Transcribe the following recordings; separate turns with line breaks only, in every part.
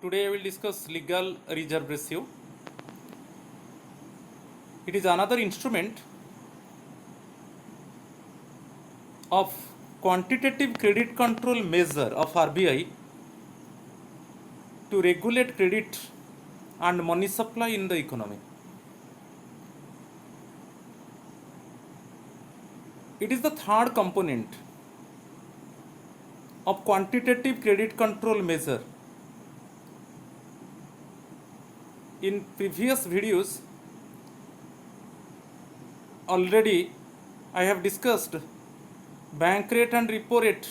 Today I will discuss legal reserve ratio. It is another instrument of quantitative credit control measure of RBI to regulate credit and money supply in the economy. It is the third component of quantitative credit control measure. In previous videos, already I have discussed bank rate and repo rate,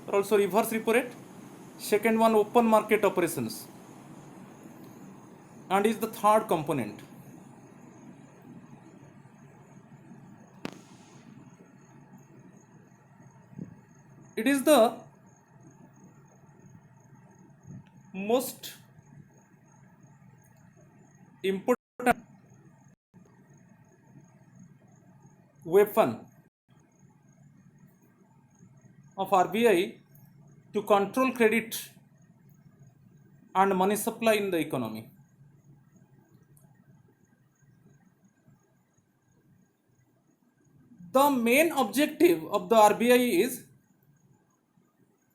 or also reverse repo rate. Second one, open market operations, and is the third component. It is the most important weapon of RBI to control credit and money supply in the economy. The main objective of the RBI is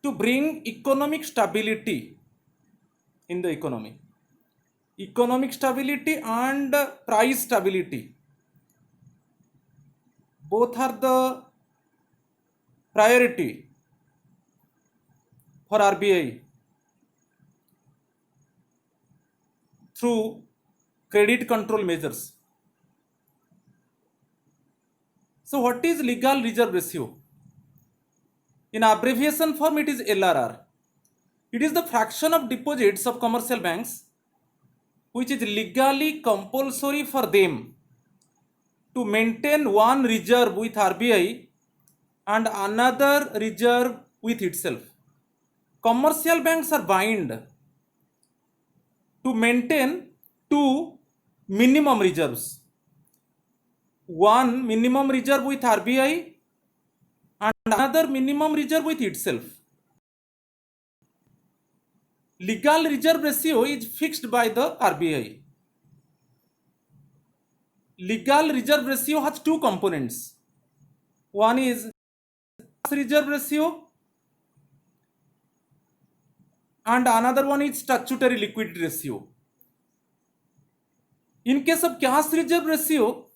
to bring economic stability in the economy. Economic stability and price stability both are the priority for RBI through credit control measures. So what is legal reserve ratio? In abbreviation form, it is LRR. It is the fraction of deposits of commercial banks which is legally compulsory for them to maintain one reserve with RBI and another reserve with itself. Commercial banks are bound to maintain two minimum reserves. One minimum reserve with RBI and another minimum reserve with itself. Legal reserve ratio is fixed by the RBI. Legal reserve ratio has two components. One is reserve ratio and another one is statutory liquidity ratio. In case of cash reserve ratio,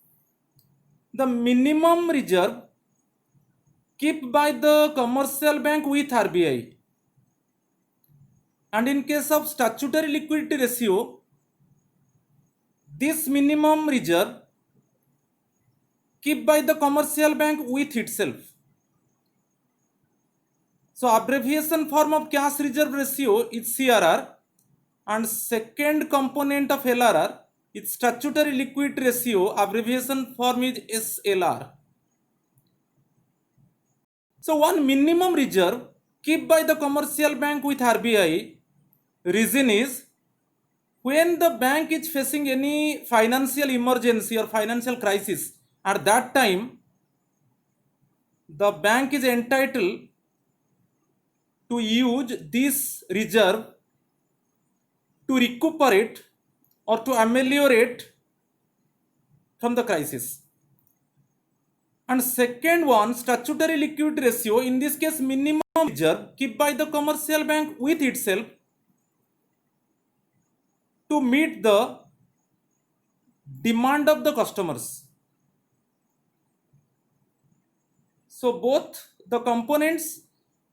the minimum reserve kept by the commercial bank with RBI, and in case of statutory liquidity ratio, this minimum reserve kept by the commercial bank with itself. So abbreviation form of cash reserve ratio is CRR, and second component of LRR is statutory liquidity ratio, abbreviation form is SLR. So one minimum reserve kept by the commercial bank with RBI, reason is when the bank is facing any financial emergency or financial crisis, at that time the bank is entitled to use this reserve to recuperate or to ameliorate from the crisis. And second one, statutory liquidity ratio, in this case minimum reserve kept by the commercial bank with itself to meet the demand of the customers. So both the components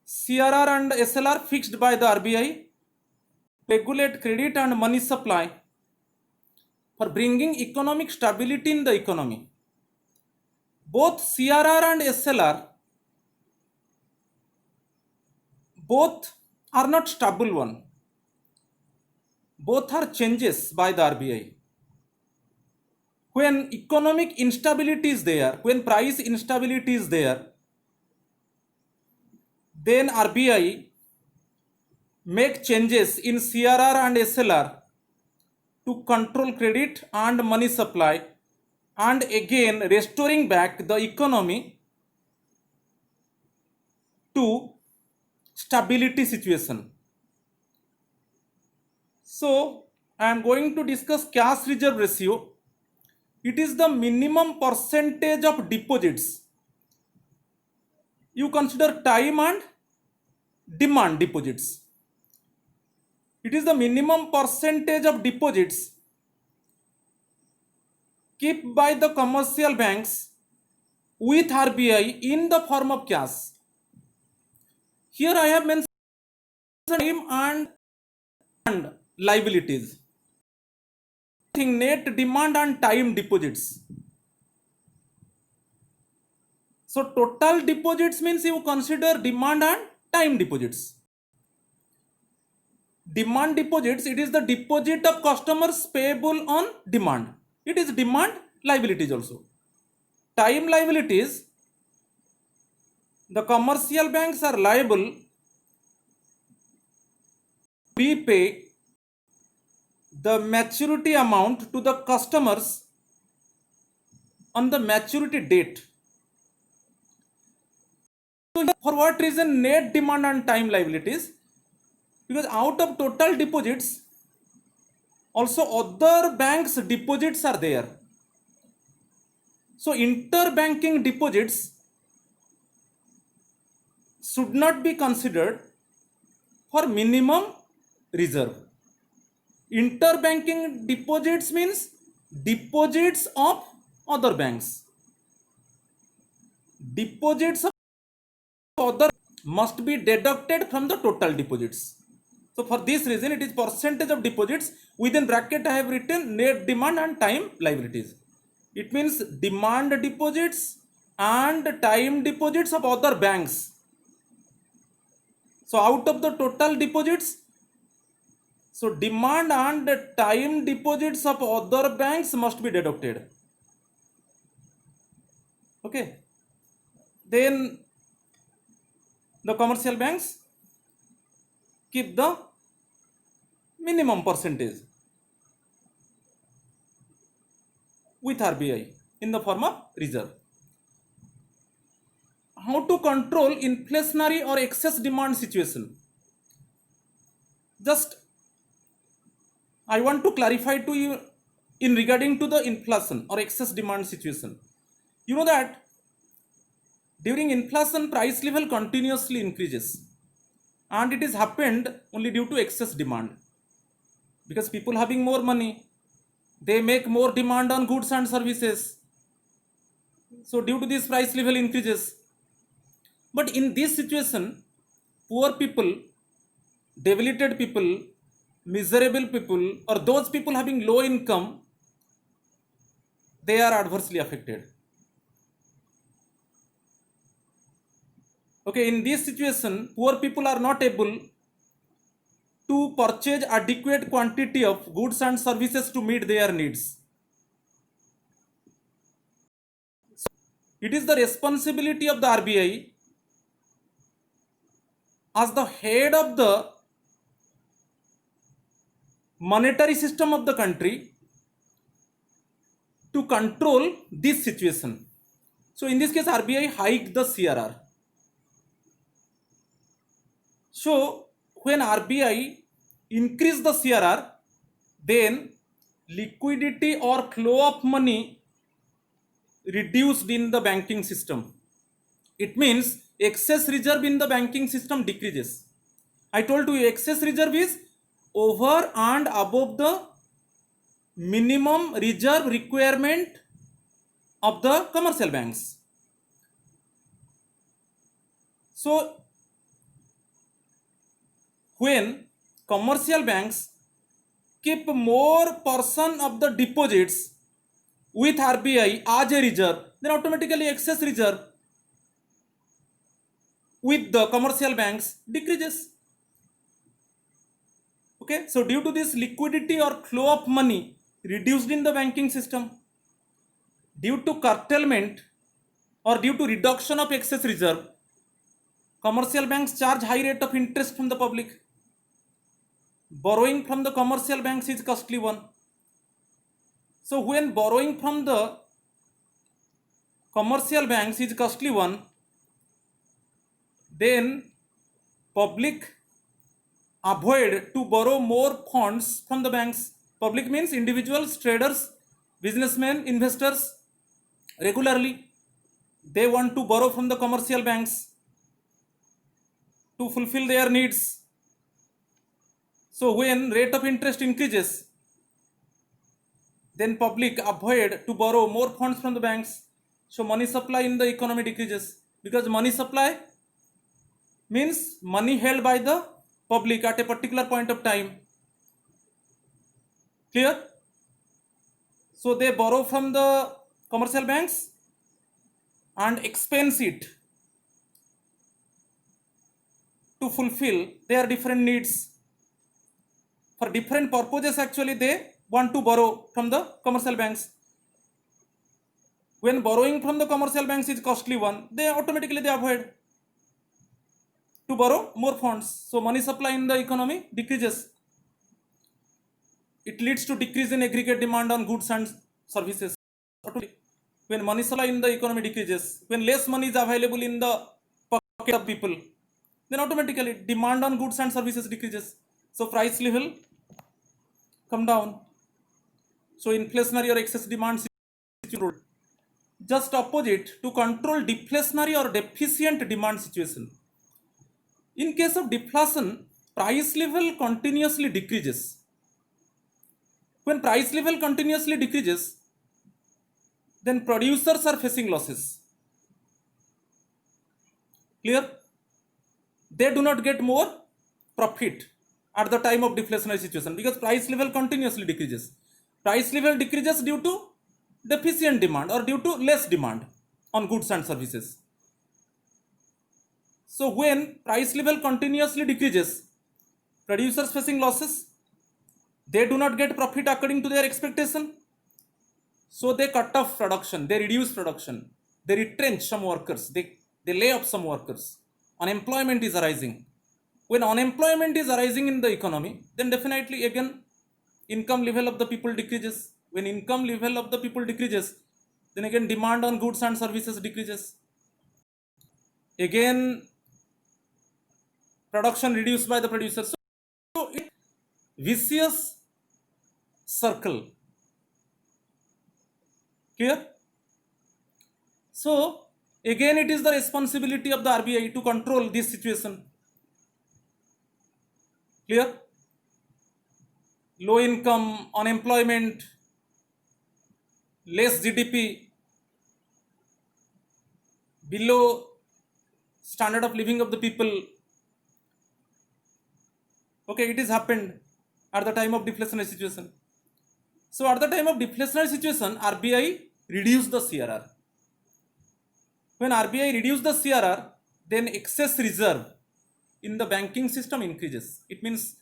CRR and SLR fixed by the RBI regulate credit and money supply for bringing economic stability in the economy. Both CRR and SLR both are not stable one. Both are changes by the RBI. When economic instability is there, when price instability is there, then RBI make changes in CRR and SLR to control credit and money supply, and again restoring back the economy to stability situation. So I am going to discuss cash reserve ratio. It is the minimum percentage of deposits you consider time and demand deposits. It is the minimum percentage of deposits kept by the commercial banks with RBI in the form of cash. Here I have mentioned time and liabilities. Net demand and time deposits. So total deposits means you consider demand and time deposits. Demand deposits, it is the deposit of customers payable on demand. It is demand liabilities also. Time liabilities, the commercial banks are liable to repay the maturity amount to the customers on the maturity date. So for what reason net demand and time liabilities? Because out of total deposits, also other banks deposits are there. So interbanking deposits should not be considered for minimum reserve. Interbanking deposits means deposits of other banks. Deposits of other must be deducted from the total deposits. So for this reason, it is percentage of deposits. Within bracket I have written net demand and time liabilities. It means demand deposits and time deposits of other banks. So out of the total deposits, so demand and time deposits of other banks must be deducted. Okay. Then the commercial banks keep the minimum percentage with RBI in the form of reserve. How to control inflationary or excess demand situation? Just I want to clarify to you in regarding to the inflation or excess demand situation. You know that during inflation price level continuously increases, and it is happened only due to excess demand, because people having more money, they make more demand on goods and services. So due to this price level increases. But in this situation, poor people, debilitated people, miserable people, or those people having low income, they are adversely affected. Okay, in this situation, poor people are not able to purchase adequate quantity of goods and services to meet their needs. So it is the responsibility of the RBI as the head of the monetary system of the country to control this situation. So in this case, RBI hiked the CRR. So when RBI increased the CRR, then liquidity or flow of money reduced in the banking system. It means excess reserve in the banking system decreases. I told you excess reserve is over and above the minimum reserve requirement of the commercial banks. So when commercial banks keep more portion of the deposits with RBI as a reserve, then automatically excess reserve with the commercial banks decreases. Okay, so due to this liquidity or flow of money reduced in the banking system, due to curtailment or due to reduction of excess reserve, commercial banks charge high rate of interest from the public. Borrowing from the commercial banks is costly one. So when borrowing from the commercial banks is costly one, then public avoid to borrow more funds from the banks. Public means individuals, traders, businessmen, investors. Regularly, they want to borrow from the commercial banks to fulfill their needs. So when rate of interest increases, then public avoid to borrow more funds from the banks. So money supply in the economy decreases, because money supply means money held by the public at a particular point of time. Clear? So they borrow from the commercial banks and expense it to fulfill their different needs. For different purposes, actually, they want to borrow from the commercial banks. When borrowing from the commercial banks is costly one, they automatically they avoid to borrow more funds. So money supply in the economy decreases. It leads to decrease in aggregate demand on goods and services. When money supply in the economy decreases, when less money is available in the pocket of people, then automatically demand on goods and services decreases. So price level come down. So inflationary or excess demand situation. Just opposite, to control deflationary or deficient demand situation. In case of deflation, price level continuously decreases. When price level continuously decreases, then producers are facing losses. Clear? They do not get more profit at the time of deflationary situation, because price level continuously decreases. Price level decreases due to deficient demand or due to less demand on goods and services. So when price level continuously decreases, producers facing losses, they do not get profit according to their expectation. So they cut off production, they reduce production, they retrench some workers, they lay off some workers. Unemployment is arising. When unemployment is arising in the economy, then definitely again income level of the people decreases. When income level of the people decreases, then again demand on goods and services decreases. Again production reduced by the producers. So it vicious circle. Clear? So again it is the responsibility of the RBI to control this situation. Clear? Low income, unemployment, less GDP, below standard of living of the people. Okay, it is happened at the time of deflationary situation. So at the time of deflationary situation, RBI reduced the CRR. When RBI reduced the CRR, then excess reserve in the banking system increases. It means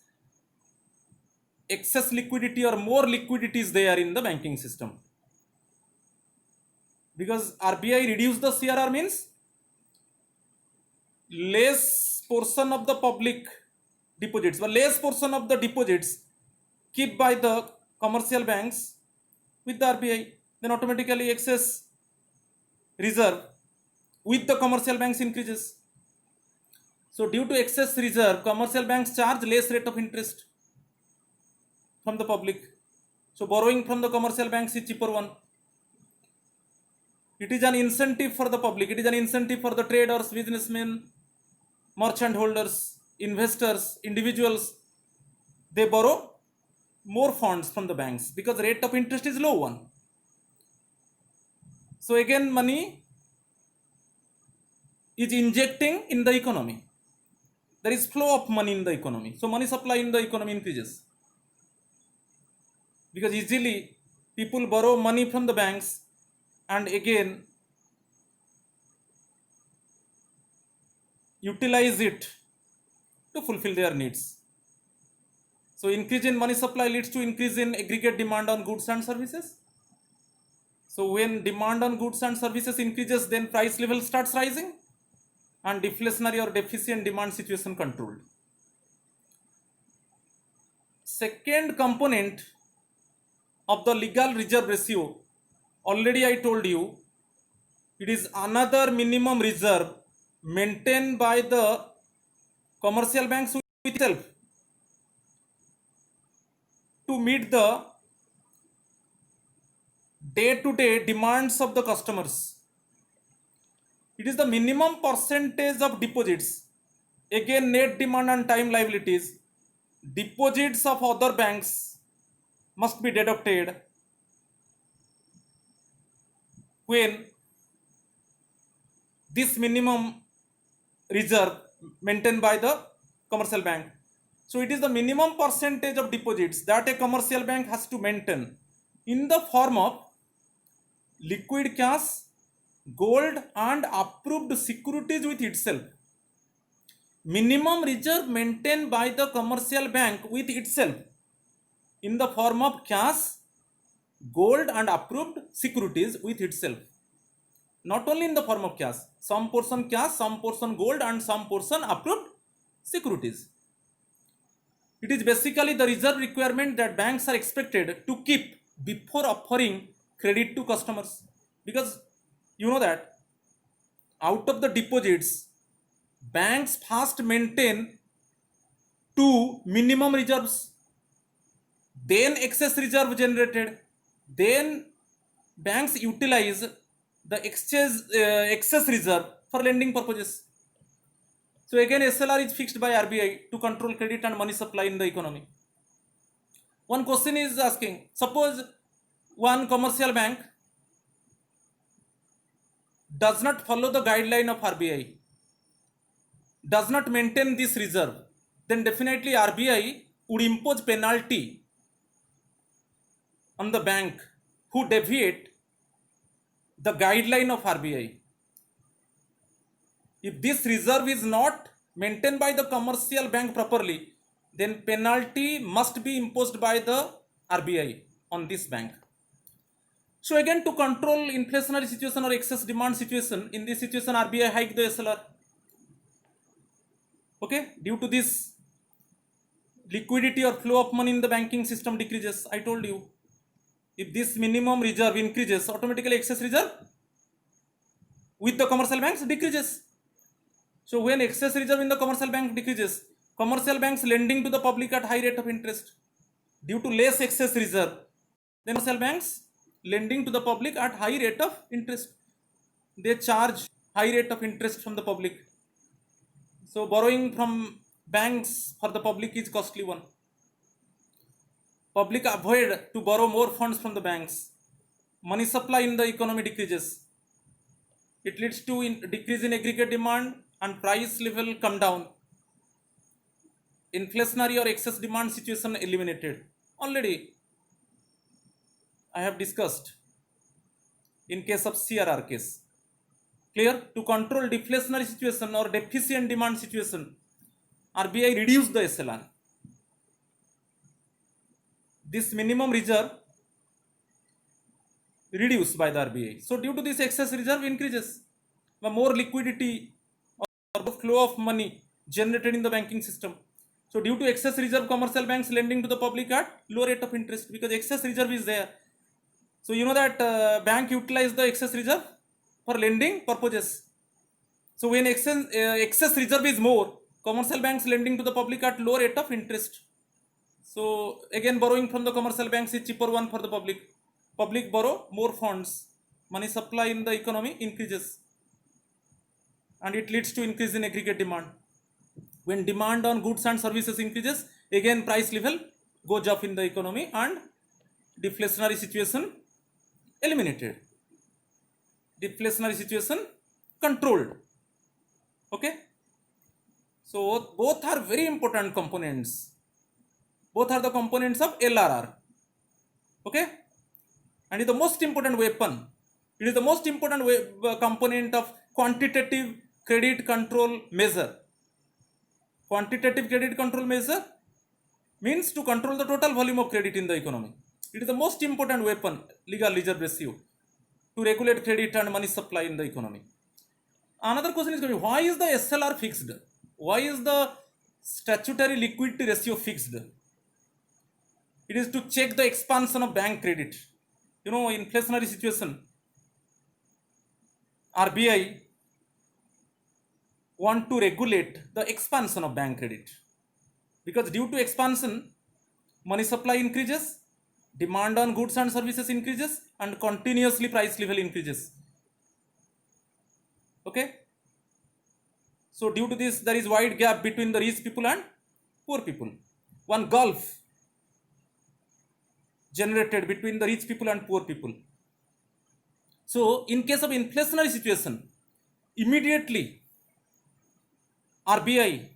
excess liquidity or more liquidity is there in the banking system. Because RBI reduced the CRR means less portion of the public deposits, but less portion of the deposits kept by the commercial banks with the RBI, then automatically excess reserve with the commercial banks increases. So due to excess reserve, commercial banks charge less rate of interest from the public. So borrowing from the commercial banks is cheaper one. It is an incentive for the public. It is an incentive for the traders, businessmen, merchant holders, investors, individuals. They borrow more funds from the banks because the rate of interest is low one. So again money is injecting in the economy. There is flow of money in the economy. So money supply in the economy increases. Because easily people borrow money from the banks and again utilize it to fulfill their needs. So increase in money supply leads to increase in aggregate demand on goods and services. So when demand on goods and services increases, then price level starts rising and deflationary or deficient demand situation controlled. Second component of the legal reserve ratio, already I told you, it is another minimum reserve maintained by the commercial banks with itself. to meet the day-to-day demands of the customers. It is the minimum percentage of deposits. Again, net demand and time liabilities. Deposits of other banks must be deducted when this minimum reserve maintained by the commercial bank. So it is the minimum percentage of deposits that a commercial bank has to maintain in the form of liquid cash, gold and approved securities with itself. Minimum reserve maintained by the commercial bank with itself in the form of cash, gold and approved securities with itself. Not only in the form of cash, some portion cash, some portion gold and some portion approved securities. It is basically the reserve requirement that banks are expected to keep before offering credit to customers, because you know that out of the deposits banks first maintain two minimum reserves, then excess reserve generated, then banks utilize the excess reserve for lending purposes. So again, SLR is fixed by RBI to control credit and money supply in the economy. One question is asking, suppose one commercial bank does not follow the guideline of RBI, does not maintain this reserve, then definitely RBI would impose penalty on the bank who deviate the guideline of RBI. If this reserve is not maintained by the commercial bank properly, then penalty must be imposed by the RBI on this bank. So again, to control inflationary situation or excess demand situation, in this situation RBI hike the SLR. Okay, due to this liquidity or flow of money in the banking system decreases. I told you, if this minimum reserve increases, automatically excess reserve with the commercial banks decreases. So when excess reserve in the commercial bank decreases, commercial banks lending to the public at high rate of interest. Due to less excess reserve, then commercial banks lending to the public at high rate of interest. They charge high rate of interest from the public. So borrowing from banks for the public is costly one. Public avoid to borrow more funds from the banks. Money supply in the economy decreases. It leads to decrease in aggregate demand and price level come down. Inflationary or excess demand situation eliminated. Already I have discussed in case of CRR case. Clear? To control deflationary situation or deficient demand situation, RBI reduced the SLR. This minimum reserve reduced by the RBI. So due to this excess reserve increases, the more liquidity or the flow of money generated in the banking system. So due to excess reserve, commercial banks lending to the public at low rate of interest because excess reserve is there. So you know that bank utilize the excess reserve for lending purposes. So when excess reserve is more, commercial banks lending to the public at low rate of interest. So again, borrowing from the commercial banks is cheaper one for the public. Public borrow more funds. Money supply in the economy increases. And it leads to increase in aggregate demand. When demand on goods and services increases, again price level goes up in the economy and deflationary situation eliminated. Deflationary situation controlled. Okay. So both are very important components. Both are the components of LRR. Okay. And is the most important weapon. It is the most important component of quantitative credit control measure. Quantitative credit control measure means to control the total volume of credit in the economy. It is the most important weapon, legal reserve ratio, to regulate credit and money supply in the economy. Another question is going to be, why is the SLR fixed? Why is the statutory liquidity ratio fixed? It is to check the expansion of bank credit. You know, inflationary situation, RBI want to regulate the expansion of bank credit because due to expansion, money supply increases, demand on goods and services increases, and continuously price level increases. Okay. So due to this, there is wide gap between the rich people and poor people. One gulf generated between the rich people and poor people. So in case of inflationary situation, immediately RBI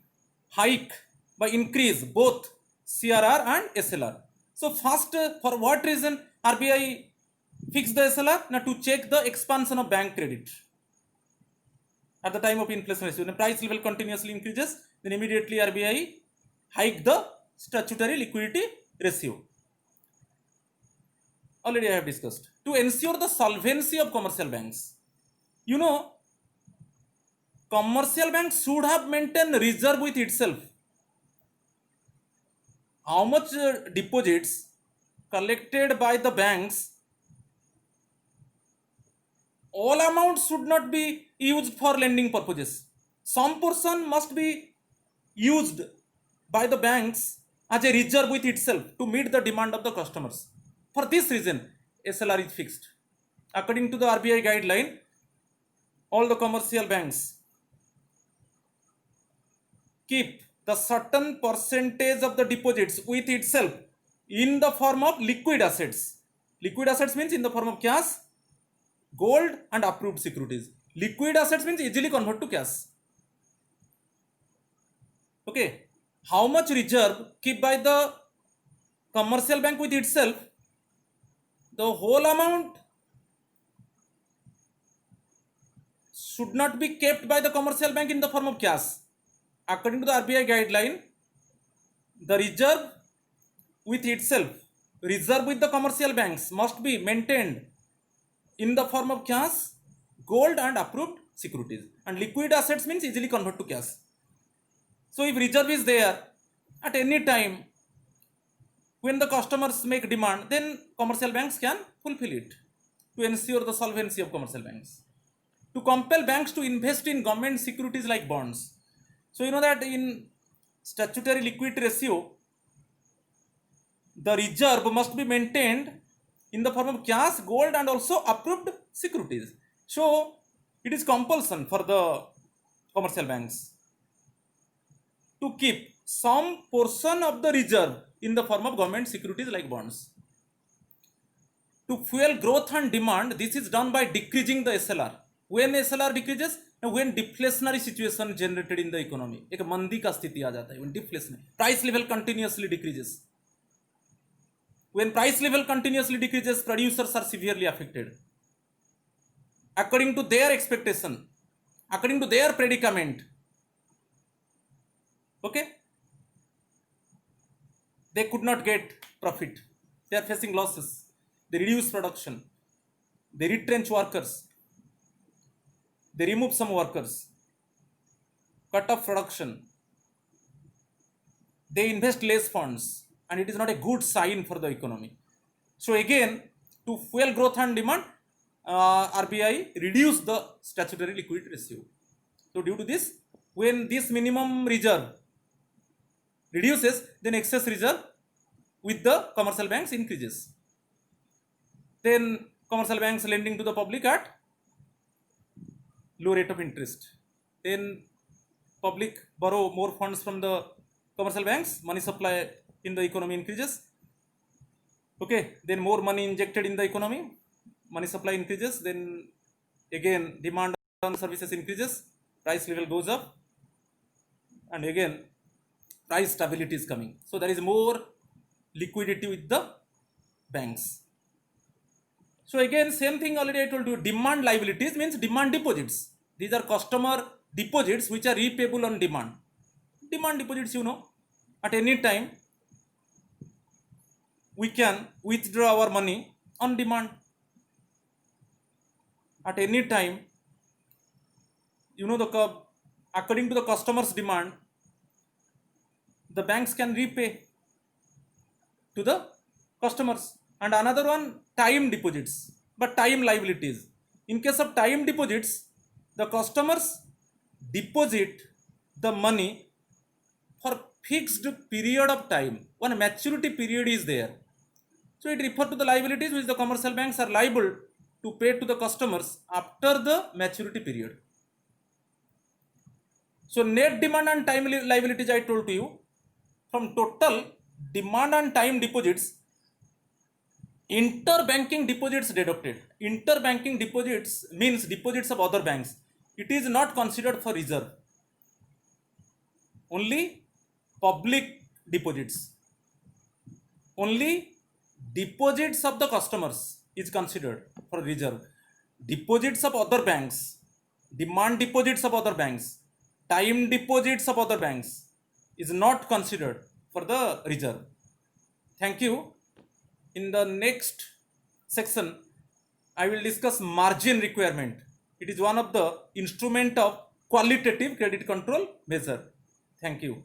hike by increase both CRR and SLR. So first, for what reason RBI fixed the SLR? Now to check the expansion of bank credit. At the time of inflation, when the price level continuously increases, then immediately RBI hike the statutory liquidity ratio. Already I have discussed. To ensure the solvency of commercial banks, you know, commercial banks should have maintained reserve with itself. How much deposits collected by the banks, all amounts should not be used for lending purposes. Some portion must be used by the banks as a reserve with itself to meet the demand of the customers. For this reason, SLR is fixed. According to the RBI guideline, all the commercial banks keep the certain percentage of the deposits with itself in the form of liquid assets. Liquid assets means in the form of cash, gold and approved securities. Liquid assets means easily convert to cash. Okay. How much reserve kept by the commercial bank with itself? The whole amount should not be kept by the commercial bank in the form of cash. According to the RBI guideline, the reserve with itself, reserve with the commercial banks must be maintained in the form of cash, gold and approved securities. And liquid assets means easily convert to cash. So if reserve is there at any time, when the customers make demand, then commercial banks can fulfill it to ensure the solvency of commercial banks. To compel banks to invest in government securities like bonds. So you know that in statutory liquidity ratio, the reserve must be maintained in the form of cash, gold and also approved securities. So it is compulsion for the commercial banks to keep some portion of the reserve in the form of government securities like bonds. To fuel growth and demand, this is done by decreasing the SLR. When SLR decreases, when deflationary situation generated in the economy, एक मंदी का स्थिति आ जाता है, when deflationary, price level continuously decreases. When price level continuously decreases, producers are severely affected. According to their expectation, according to their predicament, okay, they could not get profit. They are facing losses. They reduce production. They retrench workers. They remove some workers. Cut off production. They invest less funds. And it is not a good sign for the economy. So again, to fuel growth and demand, RBI reduce the statutory liquidity ratio. So due to this, when this minimum reserve reduces, then excess reserve with the commercial banks increases. Then commercial banks lending to the public at low rate of interest. Then public borrow more funds from the commercial banks, money supply in the economy increases. Okay, then more money injected in the economy, money supply increases, then again demand on services increases, price level goes up, and again price stability is coming. So there is more liquidity with the banks. So again, same thing already I told you, demand liabilities means demand deposits. These are customer deposits which are repayable on demand. Demand deposits, you know, at any time we can withdraw our money on demand. At any time, you know, according to the customer's demand, the banks can repay to the customers. And another one, time deposits, but time liabilities. In case of time deposits, the customers deposit the money for fixed period of time, one maturity period is there. So it refers to the liabilities which the commercial banks are liable to pay to the customers after the maturity period. So net demand and time liabilities I told to you, from total demand and time deposits, interbanking deposits deducted. Interbanking deposits means deposits of other banks. It is not considered for reserve. Only public deposits, only deposits of the customers is considered for reserve. Deposits of other banks, demand deposits of other banks, time deposits of other banks is not considered for the reserve. Thank you. In the next section I will discuss margin requirement. It is one of the instrument of qualitative credit control measure. Thank you.